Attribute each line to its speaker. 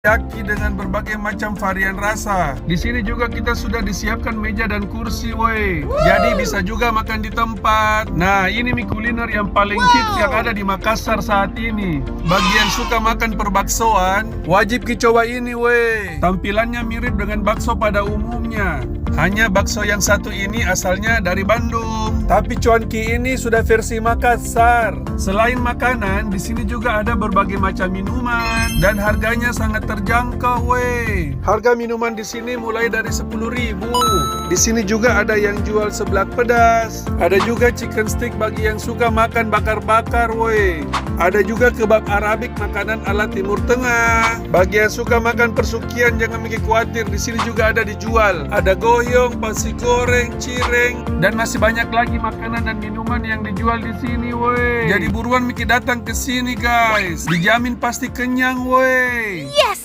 Speaker 1: Yaki dengan berbagai macam varian rasa. Di sini juga kita sudah disiapkan meja dan kursi, woi. Jadi bisa juga makan di tempat. Nah, ini mie kuliner yang paling hits yang ada di Makassar saat ini. Bagi yang suka makan perbaksoan, wajib coba ini, woi. Tampilannya mirip dengan bakso pada umumnya. Hanya bakso yang satu ini asalnya dari Bandung. Tapi cuanki ini sudah versi Makassar. Selain makanan, di sini juga ada berbagai macam minuman dan harganya sangat terjangkau, weh. Harga minuman di sini mulai dari 10.000. Di sini juga ada yang jual seblak pedas. Ada juga chicken stick bagi yang suka makan bakar-bakar, weh. Ada juga kebab Arabik, makanan ala Timur Tengah. Bagi yang suka makan persukian jangan mikir khawatir, di sini juga ada dijual. Ada goyong, pasi goreng, cireng, dan masih banyak lagi makanan dan minuman yang dijual di sini, weh. Jadi buruan mikir datang ke sini, guys. Dijamin pasti kenyang, weh.
Speaker 2: Yes!